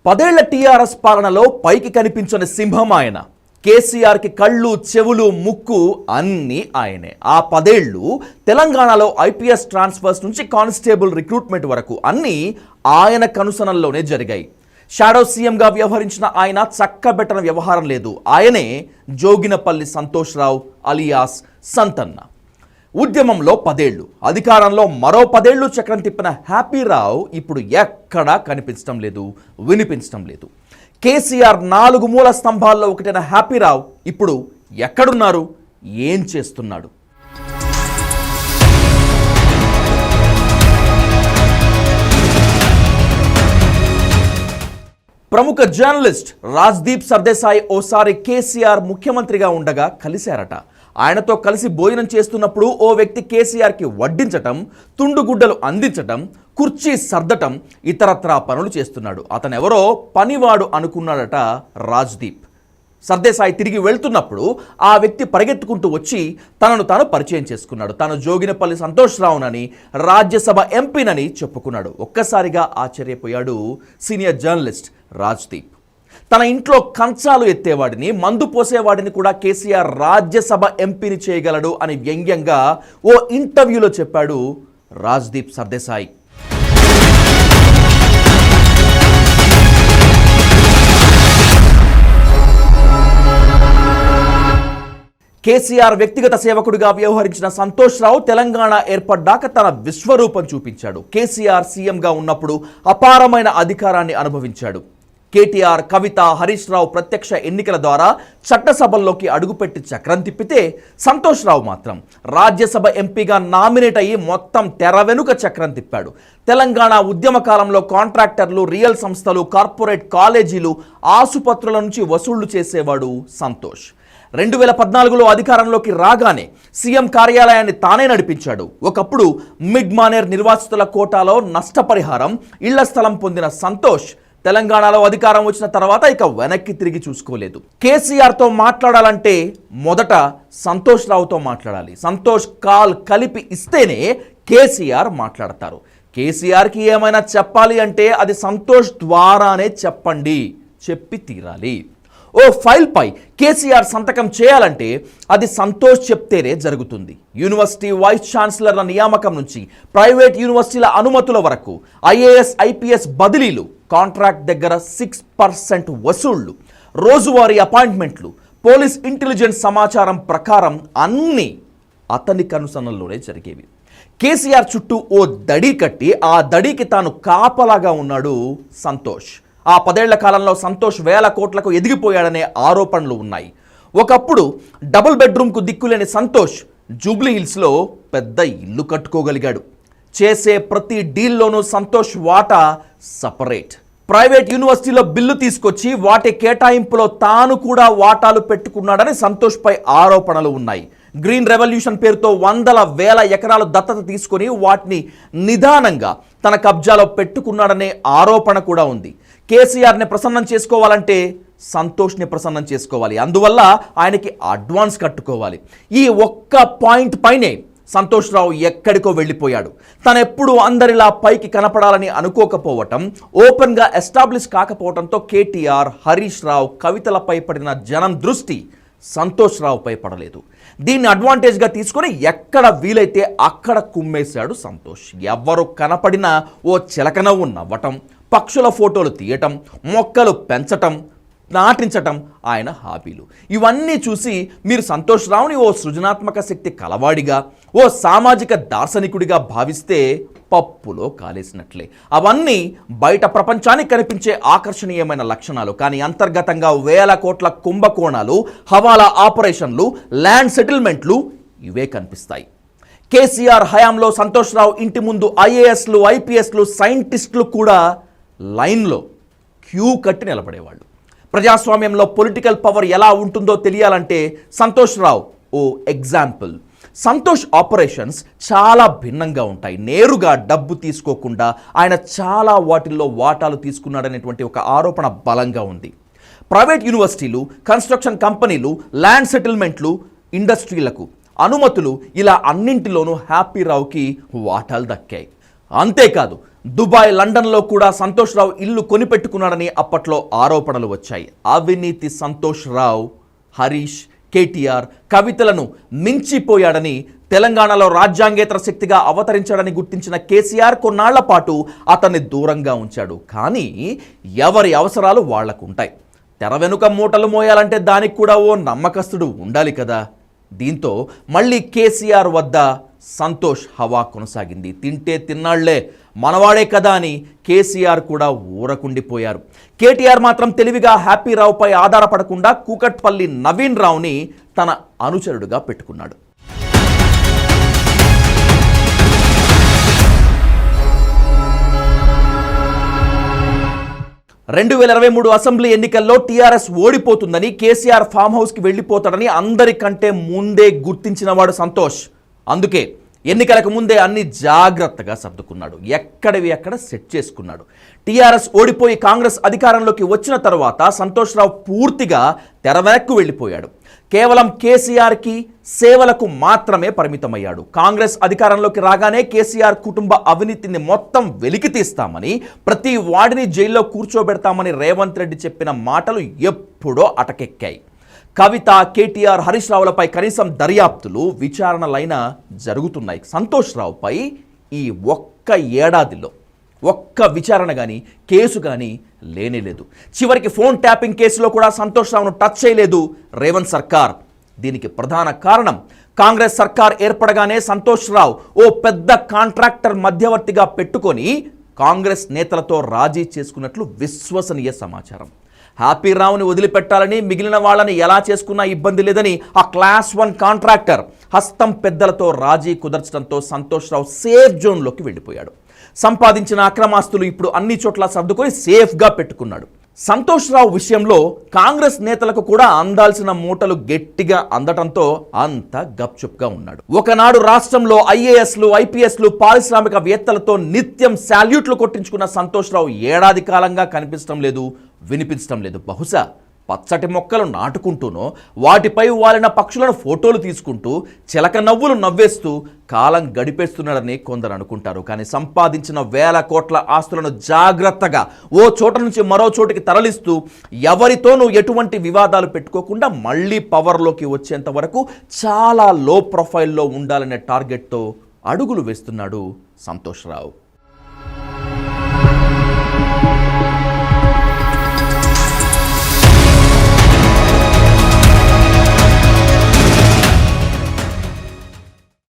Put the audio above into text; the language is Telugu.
10 ఏళ్ల టీఆర్ఎస్ పాలనలో పైకి కనిపించని సింహం ఆయన. కేసీఆర్కి కళ్ళు, చెవులు, ముక్కు అన్నీ ఆయనే. ఆ 10 ఏళ్ళు తెలంగాణలో ఐపీఎస్ ట్రాన్స్ఫర్స్ నుంచి కానిస్టేబుల్ రిక్రూట్మెంట్ వరకు అన్నీ ఆయన కనుసనల్లోనే జరిగాయి. షాడో సీఎంగా వ్యవహరించిన ఆయన చక్కబెట్టన వ్యవహారం లేదు. ఆయనే జోగినపల్లి సంతోష్ రావు అలియాస్ సంతన్న. ఉద్యమంలో 10 ఏళ్ళు, అధికారంలో మరో 10 ఏళ్ళు చక్రం తిప్పిన హ్యాపీరావు ఇప్పుడు ఎక్కడా కనిపించడం లేదు, వినిపించడం లేదు. కేసీఆర్ 4 మూల స్తంభాల్లో ఒకటైన హ్యాపీరావు ఇప్పుడు ఎక్కడున్నారు, ఏం చేస్తున్నాడు? ప్రముఖ జర్నలిస్ట్ రాజ్దీప్ సర్దేశాయ్ ఓసారి కేసీఆర్ ముఖ్యమంత్రిగా ఉండగా కలిశారట. ఆయనతో కలిసి భోజనం చేస్తున్నప్పుడు ఓ వ్యక్తి కేసీఆర్కి వడ్డించటం, తుండుగుడ్డలు అందించటం, కుర్చీ సర్దటం, ఇతరత్రా పనులు చేస్తున్నాడు. అతనెవరో పనివాడు అనుకున్నాడట రాజ్దీప్. సర్దేశాయ్ తిరిగి వెళ్తున్నప్పుడు ఆ వ్యక్తి పరిగెత్తుకుంటూ వచ్చి తనను తాను పరిచయం చేసుకున్నాడు. తాను జోగినపల్లి సంతోష్ రావునని, రాజ్యసభ ఎంపీనని చెప్పుకున్నాడు. ఒక్కసారిగా ఆశ్చర్యపోయాడు సీనియర్ జర్నలిస్ట్ రాజ్దీప్. తన ఇంట్లో కంచాలు ఎత్తేవాడిని, మందు పోసేవాడిని కూడా కేసీఆర్ రాజ్యసభ ఎంపీని చేయగలడు అని వ్యంగ్యంగా ఓ ఇంటర్వ్యూలో చెప్పాడు రాజ్దీప్ సర్దేశాయ్. కేసీఆర్ వ్యక్తిగత సేవకుడిగా వ్యవహరించిన సంతోష్ రావు తెలంగాణ ఏర్పడ్డాక తన విశ్వరూపం చూపించాడు. కేసీఆర్ సీఎంగా ఉన్నప్పుడు అపారమైన అధికారాన్ని అనుభవించాడు. కేటీఆర్, కవిత, హరీష్ రావు ప్రత్యక్ష ఎన్నికల ద్వారా చట్టసభల్లోకి అడుగుపెట్టి చక్రం తిప్పితే సంతోష్ రావు మాత్రం రాజ్యసభ ఎంపీగా నామినేట్ అయ్యి మొత్తం తెర వెనుక చక్రం తిప్పాడు. తెలంగాణ ఉద్యమ కాలంలో కాంట్రాక్టర్లు, రియల్ సంస్థలు, కార్పొరేట్ కాలేజీలు, ఆసుపత్రుల నుంచి వసూళ్లు చేసేవాడు సంతోష్. 2014లో అధికారంలోకి రాగానే సీఎం కార్యాలయాన్ని తానే నడిపించాడు. ఒకప్పుడు మిడ్ మానేర్ నిర్వాసితుల కోటాలో నష్టపరిహారం, ఇళ్ల స్థలం పొందిన సంతోష్ తెలంగాణలో అధికారం వచ్చిన తర్వాత ఇక వెనక్కి తిరిగి చూసుకోలేదు. కేసీఆర్తో మాట్లాడాలంటే మొదట సంతోష్ రావుతో మాట్లాడాలి. సంతోష్ కాల్ కలిపి ఇస్తేనే కేసీఆర్ మాట్లాడతారు. కేసీఆర్కి ఏమైనా చెప్పాలి అంటే అది సంతోష్ ద్వారానే చెప్పండి, చెప్పి తీరాలి. ఓ ఫైల్పై కేసీఆర్ సంతకం చేయాలంటే అది సంతోష్ చెప్తేనే జరుగుతుంది. యూనివర్సిటీ వైస్ ఛాన్సలర్ల నియామకం నుంచి ప్రైవేట్ యూనివర్సిటీల అనుమతుల వరకు, ఐఏఎస్, ఐపీఎస్ బదిలీలు, కాంట్రాక్ట్ దగ్గర 6% వసూళ్లు, రోజువారీ అపాయింట్మెంట్లు, పోలీస్ ఇంటెలిజెన్స్ సమాచారం ప్రకారం అన్నీ అతని కనుసనల్లోనే జరిగేవి. కేసీఆర్ చుట్టూ ఓ దడి కట్టి ఆ దడికి తాను కాపలాగా ఉన్నాడు సంతోష్. ఆ 10 ఏళ్ల కాలంలో సంతోష్ వేల కోట్లకు ఎదిగిపోయాడనే ఆరోపణలు ఉన్నాయి. ఒకప్పుడు డబుల్ బెడ్రూమ్కు దిక్కులేని సంతోష్ జూబ్లీ హిల్స్లో పెద్ద ఇల్లు కట్టుకోగలిగాడు. చేసే ప్రతి డీల్లోనూ సంతోష్ వాటా సపరేట్. ప్రైవేట్ యూనివర్సిటీలో బిల్లు తీసుకొచ్చి వాటి కేటాయింపులో తాను కూడా వాటాలు పెట్టుకున్నాడని సంతోష్పై ఆరోపణలు ఉన్నాయి. గ్రీన్ రెవల్యూషన్ పేరుతో వందల వేల ఎకరాలు దత్తత తీసుకొని వాటిని నిదానంగా తన కబ్జాలో పెట్టుకున్నాడనే ఆరోపణ కూడా ఉంది. కేసీఆర్ని ప్రసన్నం చేసుకోవాలంటే సంతోష్ని ప్రసన్నం చేసుకోవాలి. అందువల్ల ఆయనకి అడ్వాన్స్ కట్టుకోవాలి. ఈ ఒక్క పాయింట్ పైనే సంతోష్ రావు ఎక్కడికో వెళ్ళిపోయాడు. తనెప్పుడు అందరిలా పైకి కనపడాలని అనుకోకపోవటం, ఓపెన్గా ఎస్టాబ్లిష్ కాకపోవడంతో కేటీఆర్, హరీష్ రావు, కవితలపై పడిన జనం దృష్టి సంతోష్ రావుపై పడలేదు. దీన్ని అడ్వాంటేజ్గా తీసుకొని ఎక్కడ వీలైతే అక్కడ కుమ్మేశాడు సంతోష్. ఎవరు కనపడినా ఓ చిలకనవ్వు నవ్వటం, పక్షుల ఫోటోలు తీయటం, మొక్కలు పెంచటం, నాటించటం ఆయన హాబీలు. ఇవన్నీ చూసి మీరు సంతోష్ రావుని ఓ సృజనాత్మక శక్తి కలవాడిగా, ఓ సామాజిక దార్శనికుడిగా భావిస్తే పప్పులో కాలేసినట్లే. అవన్నీ బయట ప్రపంచానికి కనిపించే ఆకర్షణీయమైన లక్షణాలు. కానీ అంతర్గతంగా వేల కోట్ల కుంభకోణాలు, హవాలా ఆపరేషన్లు, ల్యాండ్ సెటిల్మెంట్లు ఇవే కనిపిస్తాయి. కేసీఆర్ హయాంలో సంతోష్ రావు ఇంటి ముందు ఐఏఎస్లు, ఐపీఎస్లు, సైంటిస్టులు కూడా లైన్లో క్యూ కట్టి నిలబడేవాళ్ళు. ప్రజాస్వామ్యంలో పొలిటికల్ పవర్ ఎలా ఉంటుందో తెలియాలంటే సంతోష్ రావు ఓ ఎగ్జాంపుల్. సంతోష్ ఆపరేషన్స్ చాలా భిన్నంగా ఉంటాయి. నేరుగా డబ్బు తీసుకోకుండా ఆయన చాలా వాటిల్లో వాటాలు తీసుకున్నాడనేటువంటి ఒక ఆరోపణ బలంగా ఉంది. ప్రైవేట్ యూనివర్సిటీలు, కన్స్ట్రక్షన్ కంపెనీలు, ల్యాండ్ సెటిల్మెంట్లు, ఇండస్ట్రీలకు అనుమతులు, ఇలా అన్నింటిలోనూ హ్యాపీరావుకి వాటాలు దక్కాయి. అంతేకాదు దుబాయ్, లండన్లో కూడా సంతోష్ రావు ఇల్లు కొనిపెట్టుకున్నాడని అప్పట్లో ఆరోపణలు వచ్చాయి. అవినీతి సంతోష్ రావు హరీష్, కేటీఆర్, కవితలను మించిపోయాడని, తెలంగాణలో రాజ్యాంగేతర శక్తిగా అవతరించాడని గుర్తించిన కేసీఆర్ కొన్నాళ్ల పాటు అతన్ని దూరంగా ఉంచాడు. కానీ ఎవరి అవసరాలు వాళ్లకుంటాయి. తెర వెనుక మూటలు మోయాలంటే దానికి కూడా ఓ నమ్మకస్తుడు ఉండాలి కదా. దీంతో మళ్ళీ కేసీఆర్ వద్ద సంతోష్ హవా కొనసాగింది. తింటే తిన్నాళ్లే, మనవాడే కదా అని కేసీఆర్ కూడా ఊరకుండిపోయారు. కేటీఆర్ మాత్రం తెలివిగా హ్యాపీ రావుపై ఆధారపడకుండా కూకట్పల్లి నవీన్ రావుని తన అనుచరుడుగా పెట్టుకున్నాడు. 2023 అసెంబ్లీ ఎన్నికల్లో టీఆర్ఎస్ ఓడిపోతుందని, కేసీఆర్ ఫామ్ హౌస్కి వెళ్ళిపోతాడని అందరికంటే ముందే గుర్తించినవాడు సంతోష్. అందుకే ఎన్నికలకు ముందే అన్ని జాగ్రత్తగా సర్దుకున్నాడు. ఎక్కడివి అక్కడ సెట్ చేసుకున్నాడు. టీఆర్ఎస్ ఓడిపోయి కాంగ్రెస్ అధికారంలోకి వచ్చిన తర్వాత సంతోష్ రావు పూర్తిగా తెరవెనక్కు వెళ్ళిపోయాడు. కేవలం కేసీఆర్కి సేవలకు మాత్రమే పరిమితమయ్యాడు. కాంగ్రెస్ అధికారంలోకి రాగానే కేసీఆర్ కుటుంబ అవినీతిని మొత్తం వెలికి తీస్తామని, ప్రతి వాడిని జైల్లో కూర్చోబెడతామని రేవంత్ రెడ్డి చెప్పిన మాటలు ఎప్పుడో అటకెక్కాయి. కవిత, కేటీఆర్, హరీష్ రావులపై కనీసం దర్యాప్తులు, విచారణలైనా జరుగుతున్నాయి. సంతోష్ రావుపై ఈ ఒక్క ఏడాదిలో ఒక్క విచారణ కానీ, కేసు కానీ లేనేలేదు. చివరికి ఫోన్ ట్యాపింగ్ కేసులో కూడా సంతోష్ రావును టచ్ చేయలేదు రేవంత్ సర్కార్. దీనికి ప్రధాన కారణం, కాంగ్రెస్ సర్కార్ ఏర్పడగానే సంతోష్ రావు ఓ పెద్ద కాంట్రాక్టర్ మధ్యవర్తిగా పెట్టుకొని కాంగ్రెస్ నేతలతో రాజీ చేసుకున్నట్లు విశ్వసనీయ సమాచారం. హ్యాపీ రావుని వదిలిపెట్టాలని, మిగిలిన వాళ్ళని ఎలా చేసుకున్నా ఇబ్బంది లేదని ఆ క్లాస్ 1 కాంట్రాక్టర్ హస్తం పెద్దలతో రాజీ కుదర్చడంతో సంతోష్ రావు సేఫ్ జోన్లోకి వెళ్ళిపోయాడు. సంపాదించిన అక్రమాస్తులు ఇప్పుడు అన్ని చోట్ల సర్దుకొని సేఫ్గా పెట్టుకున్నాడు. సంతోష్ రావు విషయంలో కాంగ్రెస్ నేతలకు కూడా అందాల్సిన మూటలు గట్టిగా అందటంతో అంత గప్చుప్గా ఉన్నాడు. ఒకనాడు రాష్ట్రంలో ఐఏఎస్లు, ఐపీఎస్లు, పారిశ్రామికవేత్తలతో నిత్యం శాల్యూట్లు కొట్టించుకున్న సంతోష్ రావు ఏడాది కాలంగా కనిపించడం లేదు, వినిపించడం లేదు. బహుశా పచ్చటి మొక్కలు నాటుకుంటూనో, వాటిపై వాలిన పక్షులను ఫోటోలు తీసుకుంటూ, చిలక నవ్వులు నవ్వేస్తూ కాలం గడిపేస్తున్నాడని కొందరు అనుకుంటారు. కానీ సంపాదించిన వేల కోట్ల ఆస్తులను జాగ్రత్తగా ఓ చోట నుంచి మరో చోటికి తరలిస్తూ, ఎవరితోనూ ఎటువంటి వివాదాలు పెట్టుకోకుండా మళ్ళీ పవర్లోకి వచ్చేంత వరకు చాలా లో ప్రొఫైల్లో ఉండాలనే టార్గెట్తో అడుగులు వేస్తున్నాడు సంతోష్ రావు.